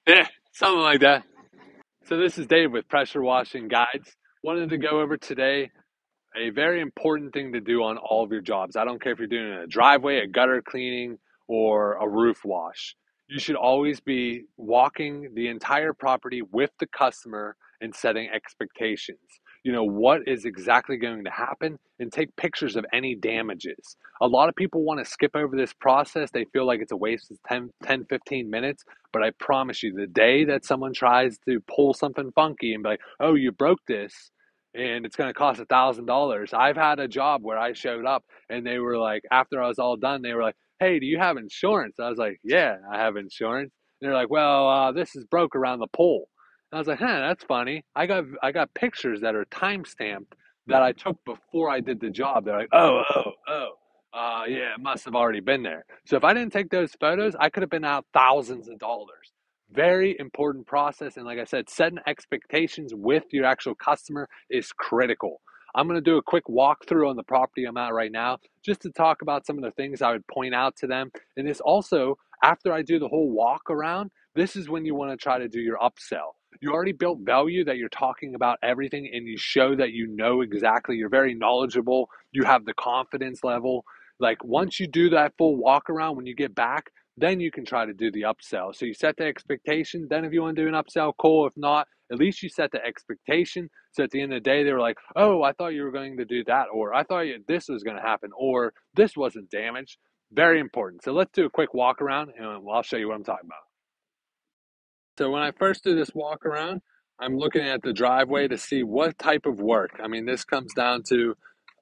Yeah, something like that. So this is Dave with Pressure Washing Guides. Wanted to go over today a very important thing to do on all of your jobs. I don't care if you're doing a driveway, a gutter cleaning, or a roof wash. You should always be walking the entire property with the customer and setting expectations. You know, what is exactly going to happen and take pictures of any damages. A lot of people want to skip over this process. They feel like it's a waste of 10, 15 minutes. But I promise you, the day that someone tries to pull something funky and be like, oh, you broke this, and it's going to cost $1,000. I've had a job where I showed up and they were like, after I was all done, they were like, hey, do you have insurance? I was like, yeah, I have insurance. And they're like, well, this is broke around the pole. And I was like, huh, that's funny. I got pictures that are time stamped that I took before I did the job. They're like, oh. Yeah, it must have already been there. So if I didn't take those photos, I could have been out thousands of dollars. Very important process. And like I said, setting expectations with your actual customer is critical. I'm going to do a quick walkthrough on the property I'm at right now just to talk about some of the things I would point out to them. And this also, after I do the whole walk around, this is when you want to try to do your upsell. You already built value that you're talking about everything and you show that you know exactly, you're very knowledgeable, you have the confidence level. Like once you do that full walk around, when you get back, then you can try to do the upsell. So you set the expectation. Then if you want to do an upsell, cool. If not, at least you set the expectation. So at the end of the day, they were like, oh, I thought you were going to do that, or I thought this was going to happen, or this wasn't damaged. Very important. So let's do a quick walk around and I'll show you what I'm talking about. So when I first do this walk around, I'm looking at the driveway to see what type of work. I mean, this comes down to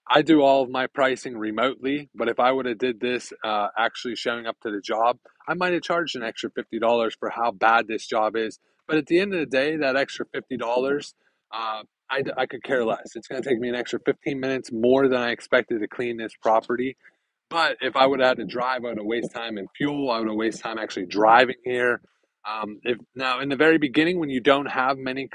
I do all of my pricing remotely, but if I would have did this actually showing up to the job, I might have charged an extra $50 for how bad this job is. But at the end of the day, that extra $50, I could care less. It's going to take me an extra 15 minutes more than I expected to clean this property. But if I would have had to drive, I would have wasted time in fuel. I would have wasted time actually driving here. If now in the very beginning, when you don't have many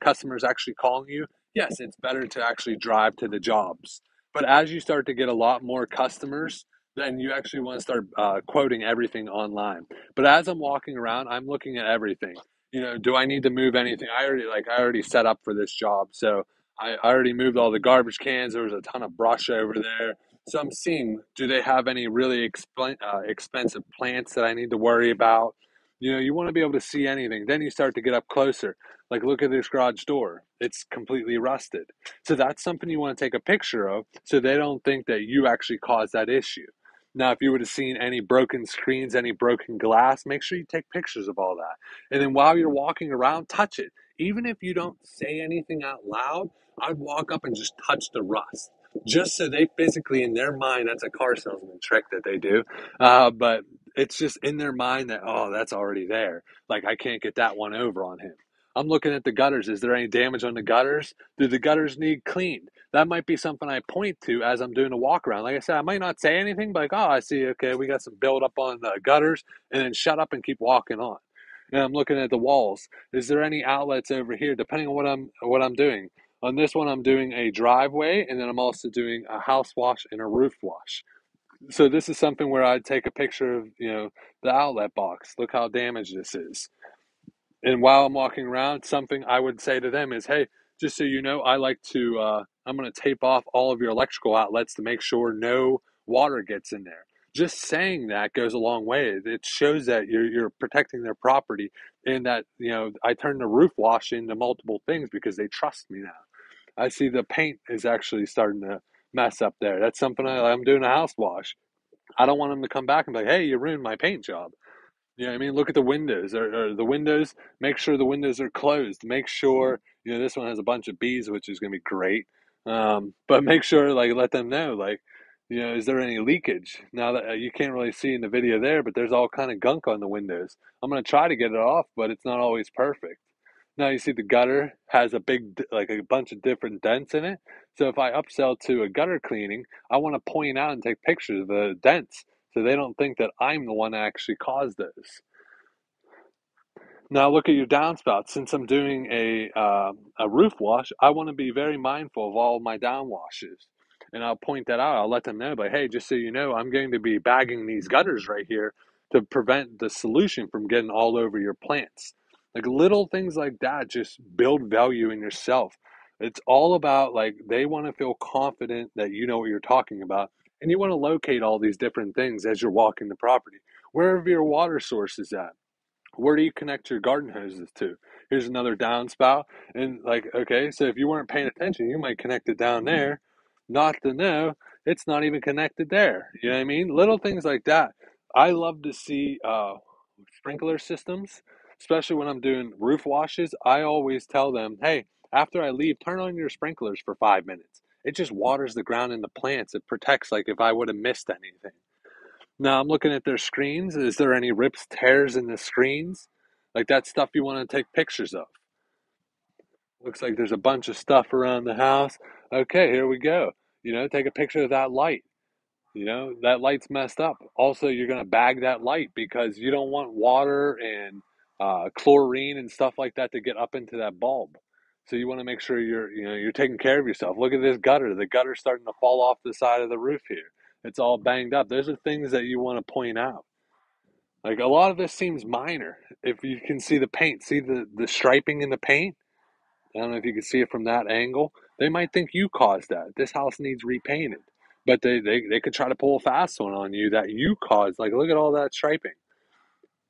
customers actually calling you, yes, it's better to actually drive to the jobs. But as you start to get a lot more customers, then you actually want to start quoting everything online. But as I'm walking around, I'm looking at everything. You know, do I need to move anything? I already set up for this job, so I already moved all the garbage cans. There was a ton of brush over there. So I'm seeing, do they have any really expensive plants that I need to worry about? You know, you want to be able to see anything. Then you start to get up closer. Like, look at this garage door. It's completely rusted. So that's something you want to take a picture of so they don't think that you actually caused that issue. Now, if you would have seen any broken screens, any broken glass, make sure you take pictures of all that. And then while you're walking around, touch it. Even if you don't say anything out loud, I'd walk up and just touch the rust just so they physically in their mind, that's a car salesman trick that they do, but it's just in their mind that, oh, that's already there, like I can't get that one over on him. I'm looking at the gutters. Is there any damage on the gutters? Do the gutters need cleaned? That might be something I point to as I'm doing a walk around. Like I said, I might not say anything, but like, oh, I see, okay, we got some build up on the gutters, and then shut up and keep walking on. And I'm looking at the walls. Is there any outlets over here? Depending on what I'm doing. On this one, I'm doing a driveway, and then I'm also doing a house wash and a roof wash. So this is something where I'd take a picture of, the outlet box. Look how damaged this is. And while I'm walking around, something I would say to them is, hey, just so you know, I'm going to tape off all of your electrical outlets to make sure no water gets in there. Just saying that goes a long way. It shows that you're protecting their property and that, I turn the roof wash into multiple things because they trust me now. I see the paint is actually starting to mess up there. That's something I'm doing a house wash. I don't want them to come back and be like, hey, you ruined my paint job. You know what I mean? Look at the windows. Or the windows, make sure the windows are closed. Make sure, this one has a bunch of bees, which is going to be great. But make sure, like, let them know, like, is there any leakage? Now that you can't really see in the video there, but there's all kind of gunk on the windows. I'm going to try to get it off, but it's not always perfect. Now you see the gutter has like a bunch of different dents in it. So if I upsell to a gutter cleaning, I want to point out and take pictures of the dents so they don't think that I'm the one that actually caused those. Now look at your downspouts. Since I'm doing a roof wash, I want to be very mindful of all of my down washes. And I'll point that out. I'll let them know, but hey, just so you know, I'm going to be bagging these gutters right here to prevent the solution from getting all over your plants. Like little things like that just build value in yourself. It's all about like they want to feel confident that you know what you're talking about, and you want to locate all these different things as you're walking the property. Wherever your water source is at, where do you connect your garden hoses to? Here's another downspout. And like, okay, so if you weren't paying attention, you might connect it down there, not to know it's not even connected there. You know what I mean? Little things like that. I love to see sprinkler systems, especially when I'm doing roof washes. I always tell them, hey, after I leave, turn on your sprinklers for 5 minutes. It just waters the ground and the plants. It protects, like if I would have missed anything. Now I'm looking at their screens. Is there any rips, tears in the screens? Like that stuff you want to take pictures of. Looks like there's a bunch of stuff around the house. Okay, here we go. Take a picture of that light. That light's messed up. Also, you're going to bag that light because you don't want water and chlorine and stuff like that to get up into that bulb. So you want to make sure you're taking care of yourself. Look at this gutter. The gutter's starting to fall off the side of the roof here. It's all banged up. Those are things that you want to point out. Like a lot of this seems minor. If you can see the paint, see the striping in the paint. I don't know if you can see it from that angle. They might think you caused that. This house needs repainted. But they could try to pull a fast one on you that you caused. Like, look at all that striping.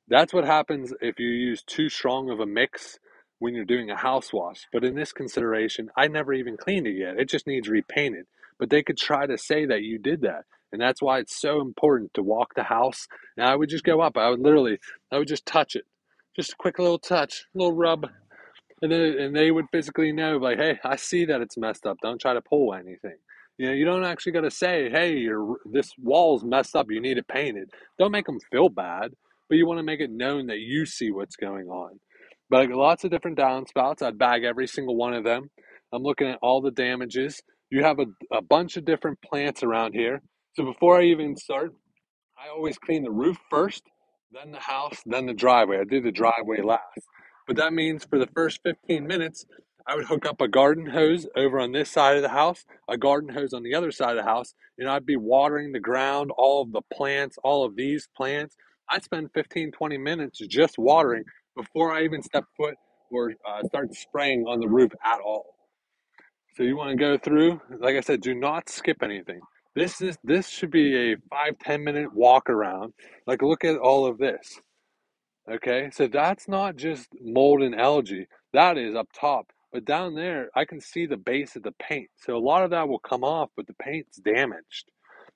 That's what happens if you use too strong of a mix when you're doing a house wash. But in this consideration, I never even cleaned it yet. It just needs repainted. But they could try to say that you did that. And that's why it's so important to walk the house. And I would just go up. I would just touch it. Just a quick little touch, a little rub, and they would physically know, like, hey, I see that it's messed up. Don't try to pull anything. You don't actually got to say, hey, this wall's messed up. You need it painted. Don't make them feel bad, but you want to make it known that you see what's going on. But like, lots of different downspouts. I'd bag every single one of them. I'm looking at all the damages. You have a bunch of different plants around here. So before I even start, I always clean the roof first, then the house, then the driveway. I do the driveway last. But that means for the first 15 minutes, I would hook up a garden hose over on this side of the house, a garden hose on the other side of the house, and I'd be watering the ground, all of the plants, all of these plants. I'd spend 15, 20 minutes just watering before I even step foot or start spraying on the roof at all. So you want to go through, like I said, do not skip anything. This should be a 5-10 minute walk around. Like look at all of this. Okay, so that's not just mold and algae. That is up top. But down there, I can see the base of the paint. So a lot of that will come off, but the paint's damaged.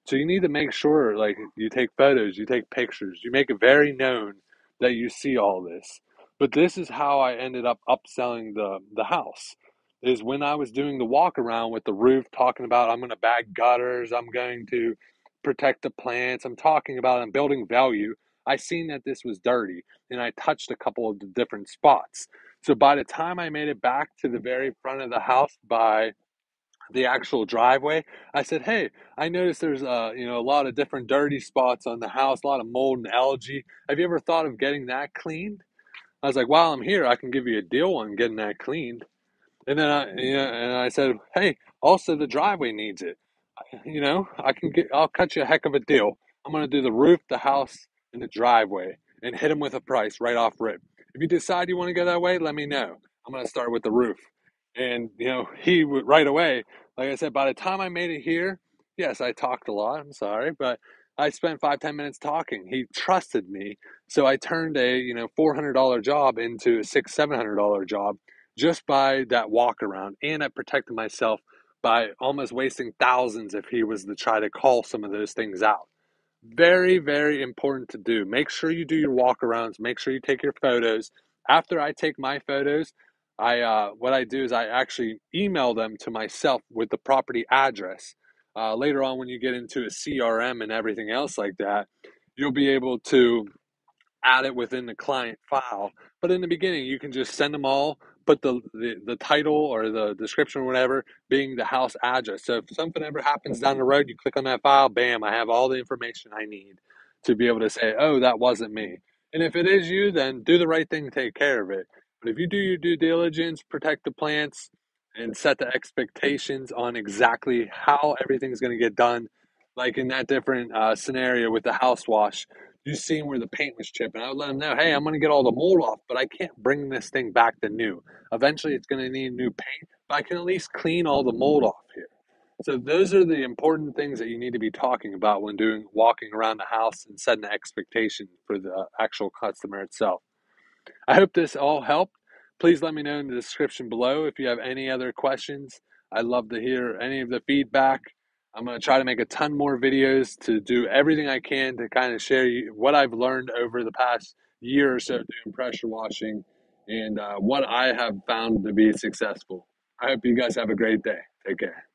So you need to make sure, like, you take photos, you take pictures, you make it very known that you see all this. But this is how I ended up upselling the house. Is when I was doing the walk around with the roof, talking about I'm going to bag gutters, I'm going to protect the plants, I'm building value. I seen that this was dirty and I touched a couple of the different spots. So by the time I made it back to the very front of the house by the actual driveway, I said, "Hey, I noticed there's a lot of different dirty spots on the house, a lot of mold and algae. Have you ever thought of getting that cleaned?" I was like, "While I'm here, I can give you a deal on getting that cleaned." And I said, "Hey, also the driveway needs it. I'll cut you a heck of a deal. I'm going to do the roof, the house, and the driveway and hit him with a price right off rip. If you decide you want to go that way, let me know. I'm going to start with the roof." And, he would right away, like I said, by the time I made it here, yes, I talked a lot. I'm sorry, but I spent 5-10 minutes talking. He trusted me. So I turned a, $400 job into a $700 job just by that walk around. And I protected myself by almost wasting thousands if he was to try to call some of those things out. Very, very important to do. Make sure you do your walk arounds. Make sure you take your photos. After I take my photos, what I do is I actually email them to myself with the property address. Later on, when you get into a CRM and everything else like that, you'll be able to add it within the client file. But in the beginning, you can just send them all, put the title or the description or whatever being the house address. So if something ever happens down the road, you click on that file, bam, I have all the information I need to be able to say, oh, that wasn't me. And if it is you, then do the right thing, take care of it. But if you do your due diligence, protect the plants, and set the expectations on exactly how everything's going to get done, like in that different scenario with the house wash, you seen where the paint was chipping. I would let them know, hey, I'm going to get all the mold off, but I can't bring this thing back to new. Eventually, it's going to need new paint, but I can at least clean all the mold off here. So those are the important things that you need to be talking about when doing walking around the house and setting the expectation for the actual customer itself. I hope this all helped. Please let me know in the description below if you have any other questions. I'd love to hear any of the feedback. I'm going to try to make a ton more videos to do everything I can to kind of share what I've learned over the past year or so doing pressure washing and what I have found to be successful. I hope you guys have a great day. Take care.